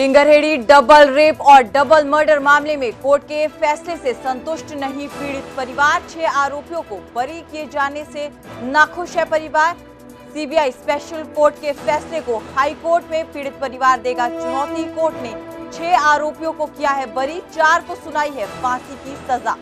डिंगरहेड़ी double rape और double murder मामले में कोर्ट के फैसले से संतुष्ट नहीं पीड़ित परिवार। 6 आरोपियों को बरी किए जाने से नाखुश है परिवार। सीबीआई स्पेशल कोर्ट के फैसले को हाई कोर्ट में पीड़ित परिवार देगा चुनौती। कोर्ट ने 6 आरोपियों को किया है बरी, 4 को सुनाई है फांसी की सजा।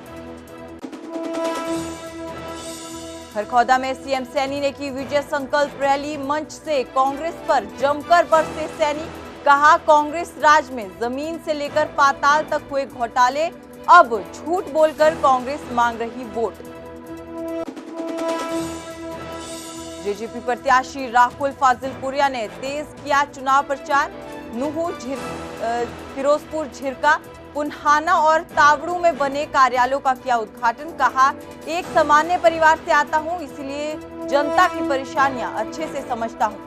खरखौदा में सीएम सैनी ने की विजय संकल्प रैली, मंच से कांग्रेस पर जमकर बरसे सैनी। कहा, कांग्रेस राज में जमीन से लेकर पाताल तक हुए घोटाले, अब झूठ बोलकर कांग्रेस मांग रही वोट। जेजेपी प्रत्याशी राहुल फाजिलपुरिया ने तेज किया चुनाव प्रचार। नूहू, फिरोजपुर, झिरका, पुन्हाना और तावड़ू में बने कार्यालयों का किया उद्घाटन। कहा, एक सामान्य परिवार से आता हूं, इसलिए जनता की परेशानियां अच्छे से समझता हूं।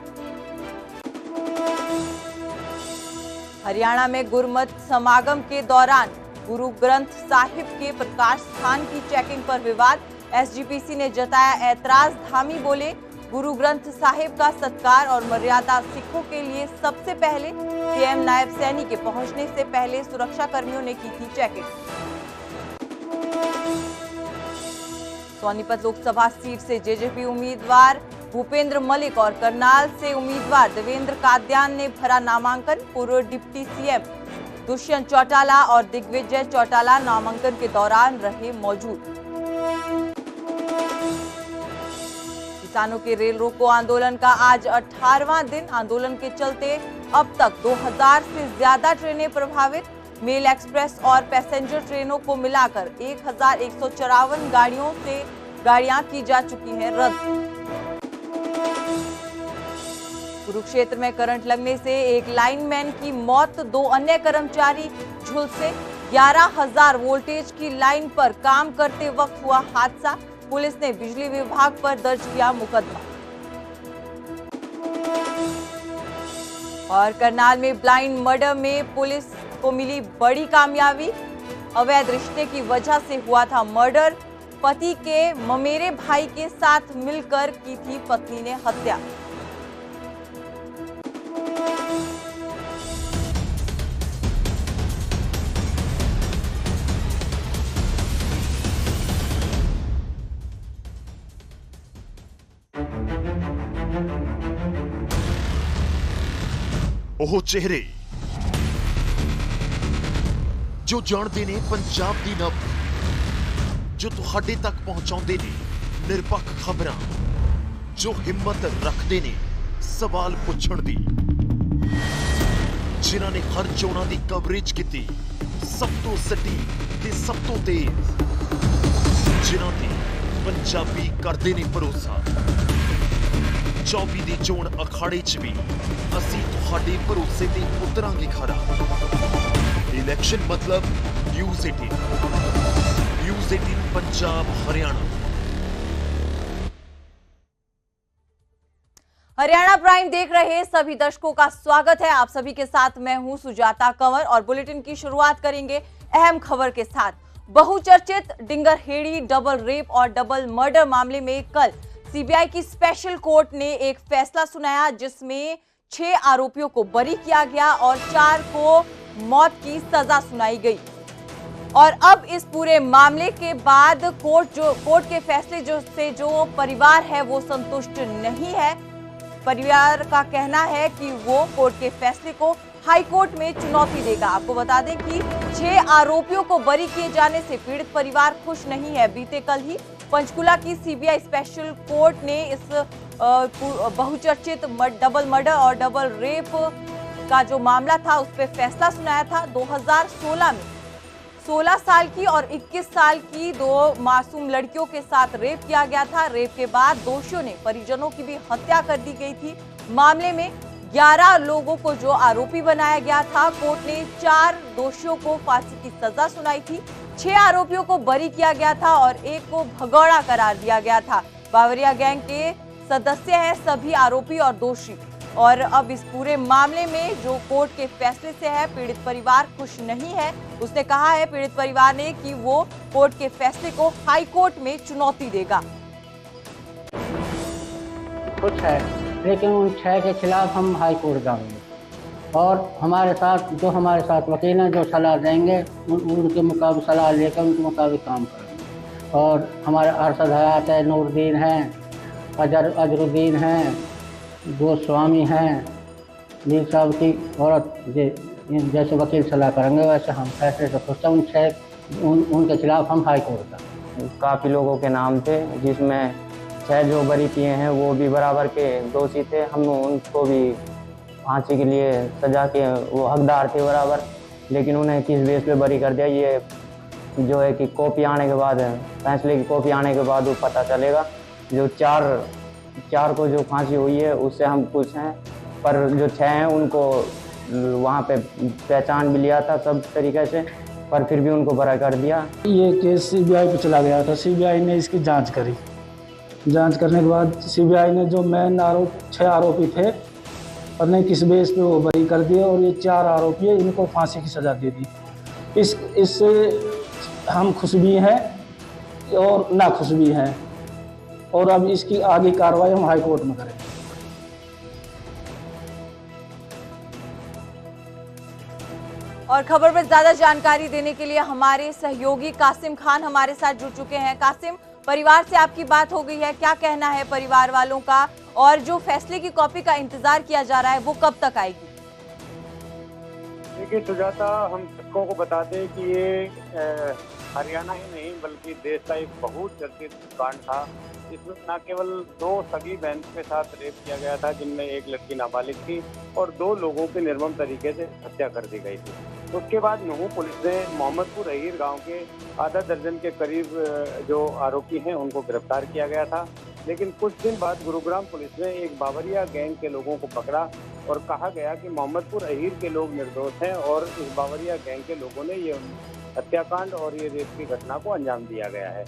हरियाणा में गुरमत समागम के दौरान गुरु ग्रंथ साहिब के प्रकाश स्थान की चेकिंग पर विवाद। एसजीपीसी ने जताया ऐतराज। धामी बोले, गुरु ग्रंथ साहिब का सत्कार और मर्यादा सिखों के लिए सबसे पहले। सीएम नायब सैनी के पहुंचने से पहले सुरक्षा कर्मियों ने की थी चेकिंग। सोनीपत लोकसभा सीट से जेजेपी उम्मीदवार भूपेंद्र मलिक और करनाल से उम्मीदवार देवेंद्र कादयान ने भरा नामांकन। पूर्व डिप्टी सीएम दुष्यंत चौटाला और दिग्विजय चौटाला नामांकन के दौरान रहे मौजूद। किसानों के रेल रोको आंदोलन का आज 18वां दिन। आंदोलन के चलते अब तक 2000 से ज्यादा ट्रेनें प्रभावित। मेल एक्सप्रेस और पैसेंजर ट्रेनों को मिलाकर 1154 गाड़ियां की जा चुकी है रद्द। कुरुक्षेत्र में करंट लगने से एक लाइनमैन की मौत, 2 अन्य कर्मचारी झुलसे। 11,000 वोल्टेज की लाइन पर काम करते वक्त हुआ हादसा। पुलिस ने बिजली विभाग पर दर्ज किया मुकदमा। और करनाल में ब्लाइंड मर्डर में पुलिस को मिली बड़ी कामयाबी। अवैध रिश्ते की वजह से हुआ था मर्डर। पति के ममेरे भाई के साथ मिलकर की थी पत्नी ने हत्या। ਉਹ ਚਿਹਰੇ ਜੋ ਜਾਣਦੇ ਨੇ ਪੰਜਾਬ ਦੀ ਨਬ, ਜੋ ਤੁਹਾਡੇ ਤੱਕ ਪਹੁੰਚਾਉਂਦੇ ਨੇ ਨਿਰਪੱਖ ਖਬਰਾਂ, ਜੋ ਹਿੰਮਤ ਰੱਖਦੇ ਨੇ ਸਵਾਲ ਪੁੱਛਣ ਦੀ, ਜਿਨ੍ਹਾਂ ਨੇ ਹਰ ਚੋਣਾਂ ਦੀ ਕਵਰੇਜ ਕੀਤੀ ਸਭ ਤੋਂ ਸਟੀਕ ਤੇ ਸਭ ਤੋਂ ਤੇਜ਼, ਜਿਨ੍ਹਾਂ ਤੇ ਪੰਜਾਬੀ ਕਰਦੇ ਨੇ ਭਰੋਸਾ। 24 ਦੀ ਚੋਣ ਅਖਾੜੇ 'ਚ ਵੀ ਅਸੀਂ ਤੁਹਾਡੇ ਭਰੋਸੇ ਤੇ ਉਤਰਾਂਗੇ ਖਰਾ। इलेक्शन मतलब न्यूज़ 18 पंजाब हरियाणा। हरियाणा प्राइम देख रहे सभी दर्शकों का स्वागत है। आप सभी के साथ मैं हूं सुजाता कंवर और बुलेटिन की शुरुआत करेंगे अहम खबर के साथ। बहुचर्चित डिंगरहेड़ी डबल रेप और डबल मर्डर मामले में कल सीबीआई की स्पेशल कोर्ट ने एक फैसला सुनाया, जिसमें 6 आरोपियों को बरी किया गया और 4 को मौत की सजा सुनाई गई। और अब इस पूरे मामले के बाद कोर्ट के फैसले से जो परिवार है वो संतुष्ट नहीं है। परिवार का कहना है कि वो कोर्ट के फैसले को हाई कोर्ट में चुनौती देगा। आपको बता दें कि 6 आरोपियों को बरी किए जाने से पीड़ित परिवार खुश नहीं है। बीते कल ही पंचकुला की सीबीआई स्पेशल कोर्ट ने इस बहुचर्चित डबल मर्डर और डबल रेप का जो मामला था उस पर फैसला सुनाया था। 2016 में 16 साल की और 21 साल की 2 मासूम लड़कियों के साथ रेप किया गया था। रेप के बाद दोषियों ने परिजनों की भी हत्या कर दी गई थी। मामले में 11 लोगों को जो आरोपी बनाया गया था, कोर्ट ने 4 दोषियों को फांसी की सजा सुनाई थी। 6 आरोपियों को बरी किया गया था और 1 को भगौड़ा करार दिया गया था। बावरिया गैंग के सदस्य हैं सभी आरोपी और दोषी। और अब इस पूरे मामले में जो कोर्ट के फैसले से है पीड़ित परिवार खुश नहीं है। उसने कहा है पीड़ित परिवार ने कि वो कोर्ट के फैसले को हाई कोर्ट में चुनौती देगा। कुछ है, लेकिन उन 6 के खिलाफ हम हाई कोर्ट जाएंगे। और हमारे साथ वकील हैं जो सलाह देंगे उनके मुताबिक सलाह लेकर उनके मुताबिक काम करेंगे। और हमारे अरशद हयात है, नूरुद्दीन हैं, अजरुद्दीन हैं, गोस्वामी हैं, मीर साहब की औरत जैसे वकील सलाह करेंगे वैसे हम फैसले से खुश हैं। उनके खिलाफ हम हाई कोर्ट का काफ़ी लोगों के नाम थे, जिसमें 6 जो बरी किए हैं वो भी बराबर के दोषी थे। हम उनको भी फांसी के लिए सजा के वो हकदार थे बराबर, लेकिन उन्हें किस बेस पे बरी कर दिया ये जो है कि कॉपी आने के बाद, फैसले की कॉपी आने के बाद वो पता चलेगा। जो चार को जो फांसी हुई है उससे हम खुश हैं, पर जो 6 हैं उनको वहाँ पे पहचान भी लिया था सब तरीके से, पर फिर भी उनको बरा कर दिया। ये केस सीबीआई पे चला गया था। सीबीआई ने इसकी जांच करी। जांच करने के बाद सीबीआई ने जो मेन 6 आरोपी थे और नहीं किस बेस पे वो बरी कर दिए, और ये 4 आरोपी है इनको फांसी की सज़ा दे दी। इससे हम खुश भी हैं और ना खुश भी हैं, और अब इसकी आगे कार्रवाई हम हाई कोर्ट में करेंगे। और खबर पर ज्यादा जानकारी देने के लिए हमारे सहयोगी कासिम खान हमारे साथ जुड़ चुके हैं। कासिम, परिवार से आपकी बात हो गई है, क्या कहना है परिवार वालों का, और जो फैसले की कॉपी का इंतजार किया जा रहा है वो कब तक आएगी? देखिए सुजाता, हम सबको को बता दें कि ये हरियाणा ही नहीं बल्कि देश का एक बहुत चर्चित कांड था। इसमें न केवल 2 सगी बहन के साथ रेप किया गया था, जिनमें एक लड़की नाबालिग थी, और 2 लोगों की निर्मम तरीके से हत्या कर दी गई थी। उसके बाद नूहू पुलिस ने मोहम्मदपुर अहीर गांव के आधा दर्जन के करीब जो आरोपी हैं उनको गिरफ्तार किया गया था। लेकिन कुछ दिन बाद गुरुग्राम पुलिस ने एक बावरिया गैंग के लोगों को पकड़ा और कहा गया कि मोहम्मदपुर अहीर के लोग निर्दोष हैं और इस बावरिया गैंग के लोगों ने ये हत्याकांड और ये रेप की घटना को अंजाम दिया गया है।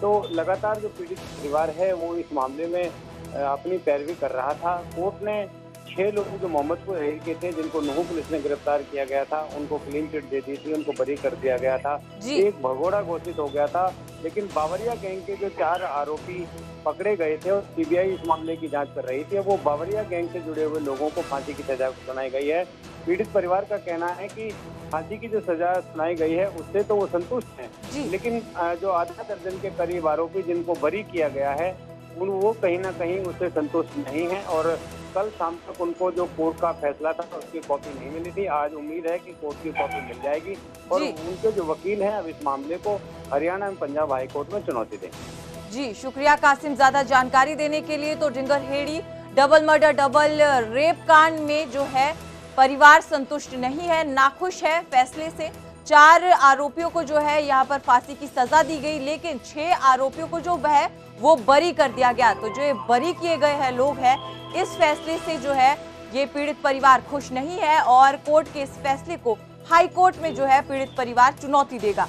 तो लगातार जो पीड़ित परिवार है वो इस मामले में अपनी पैरवी कर रहा था। कोर्ट ने 6 लोग जो मोहम्मदपुर अहीर के थे, जिनको नूहू पुलिस ने गिरफ्तार किया गया था, उनको क्लीन चिट दे दी थी, उनको बरी कर दिया गया था। एक भगोड़ा घोषित हो गया था। लेकिन बावरिया गैंग के जो 4 आरोपी पकड़े गए थे और सीबीआई इस मामले की जांच कर रही थी, वो बावरिया गैंग से जुड़े हुए लोगों को फांसी की सजा सुनाई गई है। पीड़ित परिवार का कहना है कि फांसी की जो सजा सुनाई गई है उससे तो वो संतुष्ट हैं, लेकिन जो आधा दर्जन के करीब आरोपी जिनको बरी किया गया है वो कहीं ना कहीं उससे संतुष्ट नहीं है। और कल शाम तक उनको जो कोर्ट का फैसला था उसकी कॉपी नहीं मिली थी। आज उम्मीद है कि कोर्ट की कॉपी मिल जाएगी और उनके जो वकील हैं अब इस मामले को हरियाणा एवं पंजाब हाई कोर्ट में चुनौती देंगे। जी शुक्रिया कासिम, ज्यादा जानकारी देने के लिए। तो डिंगरहेड़ी डबल मर्डर डबल रेप कांड में जो है परिवार संतुष्ट नहीं है, नाखुश है फैसले से। 4 आरोपियों को जो है यहाँ पर फांसी की सजा दी गई, लेकिन 6 आरोपियों को जो है वो बरी कर दिया गया। तो जो ये बरी किए गए हैं लोग हैं, इस फैसले से जो है ये पीड़ित परिवार खुश नहीं है और कोर्ट के इस फैसले को हाई कोर्ट में जो है पीड़ित परिवार चुनौती देगा।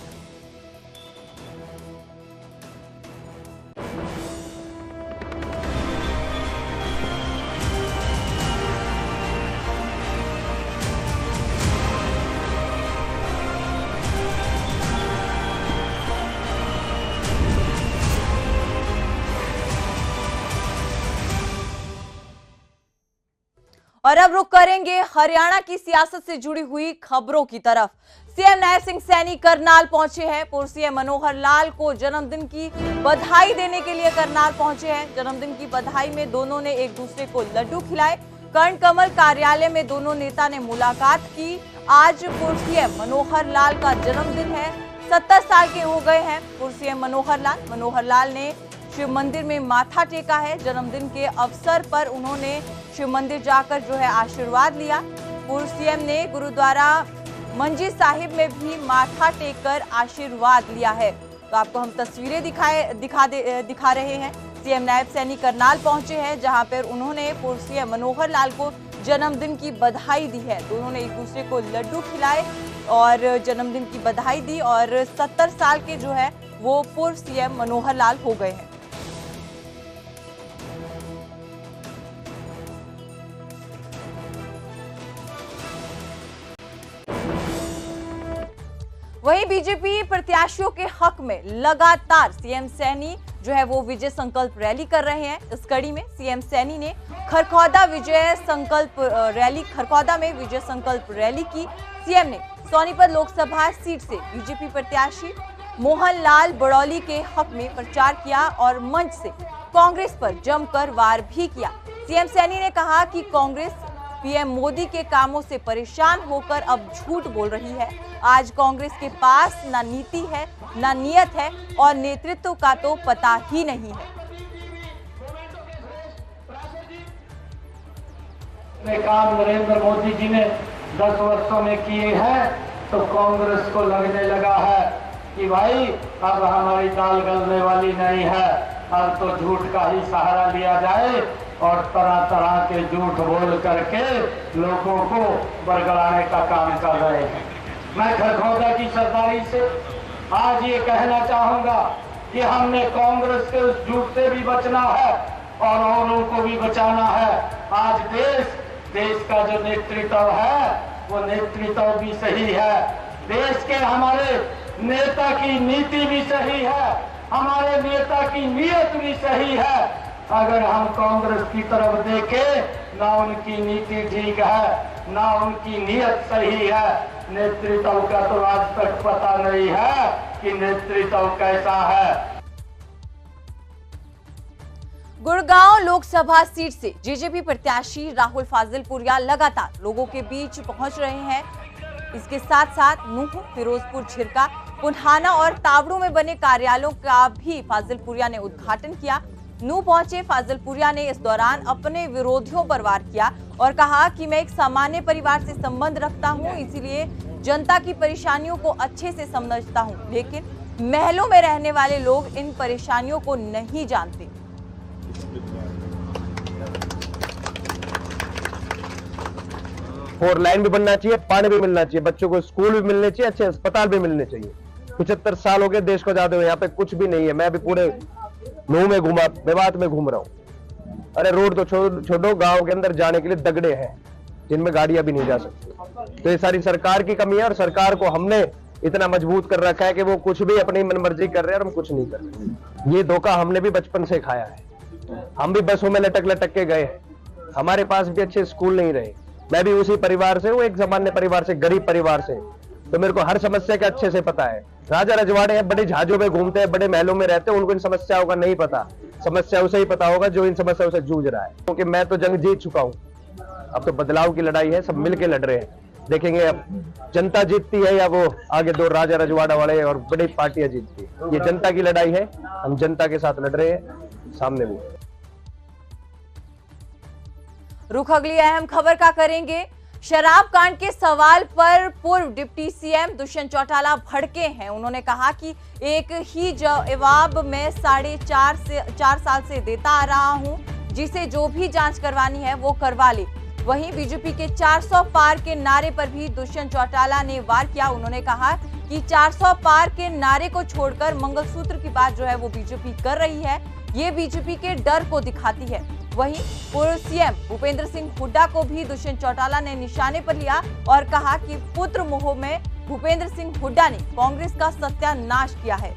और अब रुक करेंगे हरियाणा की सियासत से जुड़ी हुई खबरों की तरफ। सीएम नायब सिंह सैनी करनाल पहुंचे हैं। पूर्व सीएम मनोहर लाल को जन्मदिन की बधाई देने के लिए करनाल पहुंचे हैं। जन्मदिन की बधाई में दोनों ने एक दूसरे को लड्डू खिलाए। कर्ण कमल कार्यालय में दोनों नेता ने मुलाकात की। आज पूर्व सीएम मनोहर लाल का जन्मदिन है। 70 साल के हो गए हैं पूर्व सीएम मनोहर लाल ने शिव मंदिर में माथा टेका है। जन्मदिन के अवसर पर उन्होंने शिव मंदिर जाकर जो है आशीर्वाद लिया। पूर्व सीएम ने गुरुद्वारा मंजी साहिब में भी माथा टेककर आशीर्वाद लिया है। तो आपको हम तस्वीरें दिखा रहे हैं। सीएम नायब सैनी करनाल पहुंचे हैं, जहां पर उन्होंने पूर्व सीएम मनोहर लाल को जन्मदिन की बधाई दी है। दोनों ने एक दूसरे को लड्डू खिलाए और जन्मदिन की बधाई दी। और 70 साल के जो है वो पूर्व सीएम मनोहर लाल हो गए हैं। वहीं बीजेपी प्रत्याशियों के हक में लगातार सीएम सैनी जो है वो विजय संकल्प रैली कर रहे हैं। इस कड़ी में सीएम सैनी ने खरखौदा में विजय संकल्प रैली की। सीएम ने सोनीपत लोकसभा सीट से बीजेपी प्रत्याशी मोहनलाल बड़ौली के हक में प्रचार किया और मंच से कांग्रेस पर जमकर वार भी किया। सीएम सैनी ने कहा कि कांग्रेस पीएम मोदी के कामों से परेशान होकर अब झूठ बोल रही है। आज कांग्रेस के पास ना नीति है, ना नियत है और नेतृत्व का तो पता ही नहीं है। काम नरेंद्र मोदी जी ने 10 वर्षों में किए हैं तो कांग्रेस को लगने लगा है कि भाई अब हमारी दाल गलने वाली नहीं है, अब तो झूठ का ही सहारा लिया जाए और तरह तरह के झूठ बोल करके लोगों को बरगलाने का काम कर रहे हैं। मैं खरखौदा की सरदारी से आज ये कहना चाहूंगा कि हमने कांग्रेस के उस झूठ से भी बचना है और औरों को भी बचाना है। आज देश का जो नेतृत्व है वो नेतृत्व भी सही है, देश के हमारे नेता की नीति भी सही है, हमारे नेता की नीयत भी सही है। अगर हम कांग्रेस की तरफ देखें, ना उनकी नीति ठीक है, ना उनकी नीयत सही है। नेतृत्व का तो आज तक पता नहीं है कि नेतृत्व कैसा है। गुड़गांव लोकसभा सीट से जेजेपी प्रत्याशी राहुल फाजिलपुरिया लगातार लोगों के बीच पहुंच रहे हैं। इसके साथ साथ नूह, फिरोजपुर, झिरका, पुन्हाना और तावड़ू में बने कार्यालयों का भी फाजिलपुरिया ने उद्घाटन किया। नूह पहुंचे फाजिलपुरिया ने इस दौरान अपने विरोधियों पर वार किया और कहा कि मैं एक सामान्य परिवार से संबंध रखता हूं, इसीलिए जनता की परेशानियों को अच्छे से समझता हूं, लेकिन महलों में रहने वाले लोग इन परेशानियों को नहीं जानते। 4 लाइन भी बनना चाहिए, पानी भी मिलना चाहिए, बच्चों को स्कूल भी मिलने चाहिए, अच्छे अस्पताल भी मिलने चाहिए। 75 साल हो गए देश को आजाद हुए, यहाँ पे कुछ भी नहीं है। मैं भी पूरे नूह में घूमा, मेवात में घूम रहा हूँ। अरे रोड तो छोड़ो, गांव के अंदर जाने के लिए दगड़े हैं जिनमें गाड़ियां भी नहीं जा सकती। तो ये सारी सरकार की कमी है और सरकार को हमने इतना मजबूत कर रखा है कि वो कुछ भी अपनी मनमर्जी कर रहे हैं और हम कुछ नहीं कर रहे। ये धोखा हमने भी बचपन से खाया है। हम भी बसों में लटक के गए, हमारे पास भी अच्छे स्कूल नहीं रहे। मैं भी उसी परिवार से हूँ, एक सामान्य परिवार से, गरीब परिवार से, तो मेरे को हर समस्या का अच्छे से पता है। राजा रजवाड़े हैं, बड़े जहाजों में घूमते हैं, बड़े महलों में रहते हैं, उनको इन समस्याओं का नहीं पता। समस्या उसे ही पता होगा जो इन समस्याओं से जूझ रहा है, क्योंकि मैं तो जंग जीत चुका हूँ। अब तो बदलाव की लड़ाई है, सब मिलके लड़ रहे हैं। देखेंगे अब जनता जीतती है या वो आगे 2 राजा रजवाड़ा वाले और बड़ी पार्टियां जीतती है। ये जनता की लड़ाई है, हम जनता के साथ लड़ रहे हैं। सामने वो रुख अगली अहम खबर का करेंगे। शराब कांड के सवाल पर पूर्व डिप्टी सीएम दुष्यंत चौटाला भड़के हैं। उन्होंने कहा कि एक ही जवाब मैं 4.5 साल से देता आ रहा हूं, जिसे जो भी जांच करवानी है वो करवा ले। वहीं बीजेपी के 400 पार के नारे पर भी दुष्यंत चौटाला ने वार किया। उन्होंने कहा कि 400 पार के नारे को छोड़कर मंगलसूत्र की बात जो है वो बीजेपी कर रही है, ये बीजेपी के डर को दिखाती है। वहीं पूर्व सीएम भूपेंद्र सिंह हुड्डा को भी दुष्यंत चौटाला ने निशाने पर लिया और कहा कि पुत्र मोह में भूपेंद्र सिंह हुड्डा ने कांग्रेस का सत्यानाश किया है।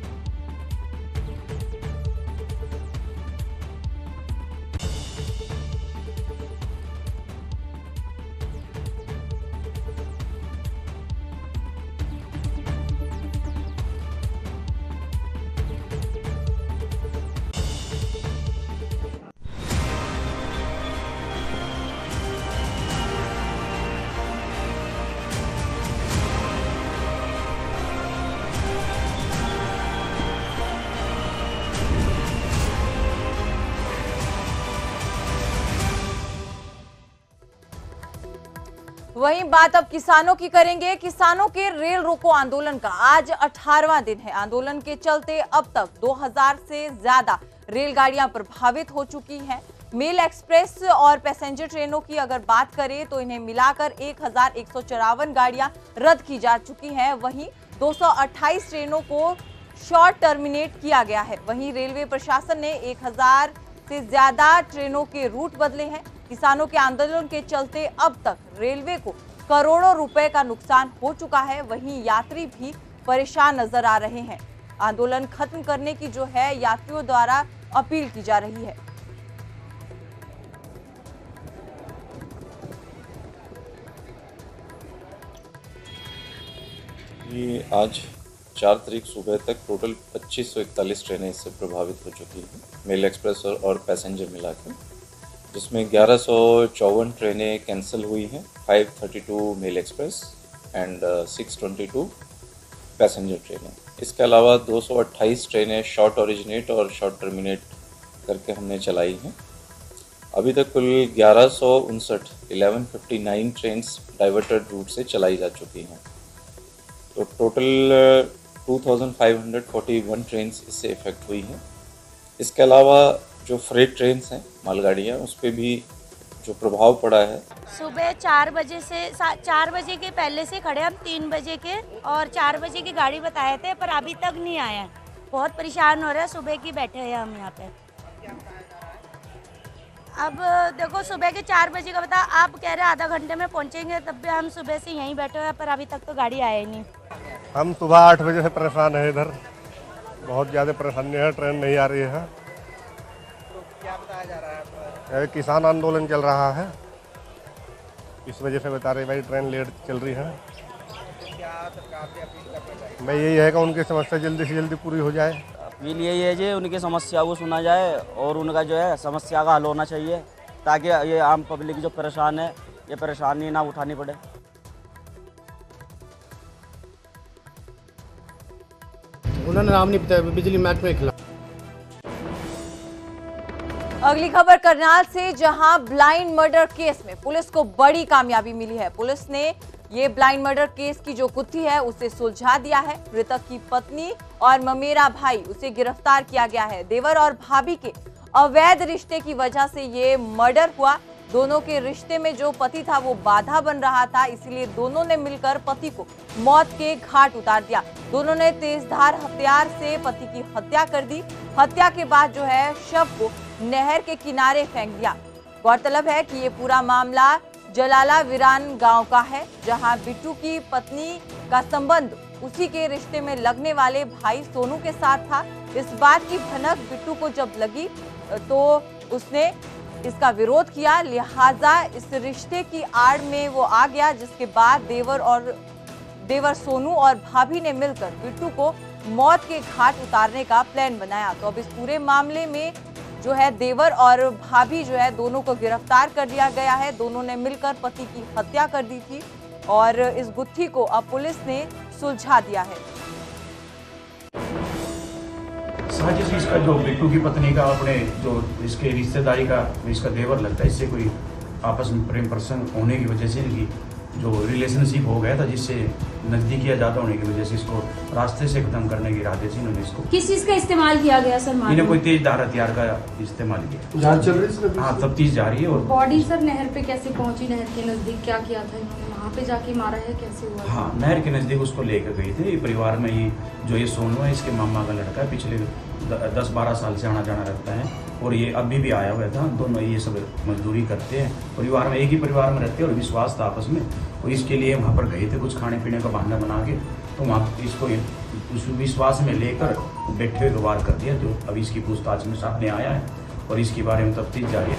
वहीं बात अब किसानों की करेंगे। किसानों के रेल रोको आंदोलन का आज 18वां दिन है। आंदोलन के चलते अब तक 2000 से ज्यादा रेलगाड़ियां प्रभावित हो चुकी हैं। मेल एक्सप्रेस और पैसेंजर ट्रेनों की अगर बात करें तो इन्हें मिलाकर 1154 गाड़ियां रद्द की जा चुकी हैं। वहीं 228 ट्रेनों को शॉर्ट टर्मिनेट किया गया है। वहीं रेलवे प्रशासन ने 1000 से ज्यादा ट्रेनों के रूट बदले हैं। किसानों के आंदोलन के चलते अब तक रेलवे को करोड़ों रुपए का नुकसान हो चुका है। वहीं यात्री भी परेशान नजर आ रहे हैं। आंदोलन खत्म करने की जो है यात्रियों द्वारा अपील की जा रही है। ये आज 4 तारीख सुबह तक टोटल 2541 ट्रेनें इससे प्रभावित हो चुकी हैं, मेल एक्सप्रेस और पैसेंजर मिलाकर, जिसमें 1154 ट्रेनें कैंसिल हुई हैं, 532 मेल एक्सप्रेस एंड 622 पैसेंजर ट्रेनें। इसके अलावा 228 ट्रेनें शॉर्ट ओरिजिनेट और शॉर्ट टर्मिनेट करके हमने चलाई हैं। अभी तक कुल 1159 ट्रेन्स डाइवर्टेड रूट से चलाई जा चुकी हैं। तो टोटल 2541 ट्रेन्स इससे इफ़ेक्ट हुई हैं। इसके अलावा जो फ्रेट ट्रेन्स हैं, मालगाड़ियाँ, उस पर भी जो प्रभाव पड़ा है। सुबह 4 बजे से 4 बजे के पहले से खड़े हम 3 बजे के, और 4 बजे की गाड़ी बताए थे पर अभी तक नहीं आया। बहुत परेशान हो रहे हैं, सुबह की बैठे हैं हम यहाँ पे। अब देखो सुबह के 4 बजे का बता, आप कह रहे हैं आधा घंटे में पहुँचेंगे, तब भी हम सुबह से यहीं बैठे हुए हैं पर अभी तक तो गाड़ी आया ही नहीं। हम सुबह 8 बजे से परेशान है, इधर बहुत ज़्यादा परेशानी है, ट्रेन नहीं आ रही है। क्या बताया जा रहा है? किसान आंदोलन चल रहा है, इस वजह से बता रहे भाई ट्रेन लेट चल रही है। क्या सरकार से अपील करना चाहिए? भाई यही है कि उनकी समस्या जल्दी से जल्दी पूरी हो जाए। अपील यही है जी, उनकी समस्या को सुना जाए और उनका जो है समस्या का हल होना चाहिए, ताकि ये आम पब्लिक जो परेशान है ये परेशानी ना उठानी पड़े। उन्होंने नाम नहीं बताया, बिजली महकमे के खिलाफ। अगली खबर करनाल से, जहां ब्लाइंड मर्डर केस में पुलिस को बड़ी कामयाबी मिली है। पुलिस ने ये ब्लाइंड मर्डर केस की जो गुत्थी है उसे सुलझा दिया है। मृतक की पत्नी और ममेरा भाई, उसे गिरफ्तार किया गया है। देवर और भाभी के अवैध रिश्ते की वजह से ये मर्डर हुआ। दोनों के रिश्ते में जो पति था वो बाधा बन रहा था, इसलिए दोनों ने मिलकर पति को मौत के घाट उतार दिया। दोनों ने तेजधार हथियार से पति की हत्या कर दी। हत्या के बाद जो है शव को नहर के किनारे फेंक दिया। गौरतलब है कि ये पूरा मामला जलाला वीरान गांव का है, जहां बिट्टू की पत्नी का संबंध उसी के रिश्ते में लगने वाले भाई सोनू के साथ था। इस बात की भनक बिट्टू को जब लगी तो उसने इसका विरोध किया, लिहाजा इस रिश्ते की आड़ में वो आ गया, जिसके बाद देवर सोनू और भाभी ने मिलकर बिट्टू को मौत के घाट उतारने का प्लान बनाया। तो अब इस पूरे मामले में जो है देवर और भाभी जो है दोनों को गिरफ्तार कर लिया गया है। दोनों ने मिलकर पति की हत्या कर दी थी और इस गुत्थी को अब पुलिस ने सुलझा दिया है। साजिश इसका जो बिट्टू की पत्नी का अपने जो इसके रिश्तेदारी का इसका देवर लगता है, इससे कोई आपस में प्रेम प्रसंग होने की वजह से इनकी जो रिलेशनशिप हो गया था, जिससे नजदीकियां ज्यादा होने की वजह से इसको रास्ते से खत्म करने की इरादे से इन्होंने इसको किस चीज का इस्तेमाल किया गया सर? इन्हें कोई तेजधार हथियार का इस्तेमाल किया। जांच चल रही है। हाँ, तफ्तीश जारी है। और बॉडी सर नहर पे कैसे पहुंची? नहर के नजदीक क्या किया था इन्होंने? वहाँ पे जाके मारा है, कैसे हुआ? हाँ, नहर के नजदीक उसको लेकर गए थे। परिवार में ये जो ये सोनू है, इसके मामा का लड़का है, पिछले 10-12 साल से आना जाना रहता है और ये अभी भी आया हुआ था। दोनों ये सब मजदूरी करते हैं, परिवार में एक ही परिवार में रहते हैं और विश्वास था आपस में, और इसके लिए वहाँ पर गए थे कुछ खाने पीने का बहाना बना के। तो वहाँ इसको उस विश्वास में लेकर बैठे हुए वार कर दिया, जो अभी इसकी पूछताछ में सामने आया है और इसके बारे में तफ्तीश जारी है।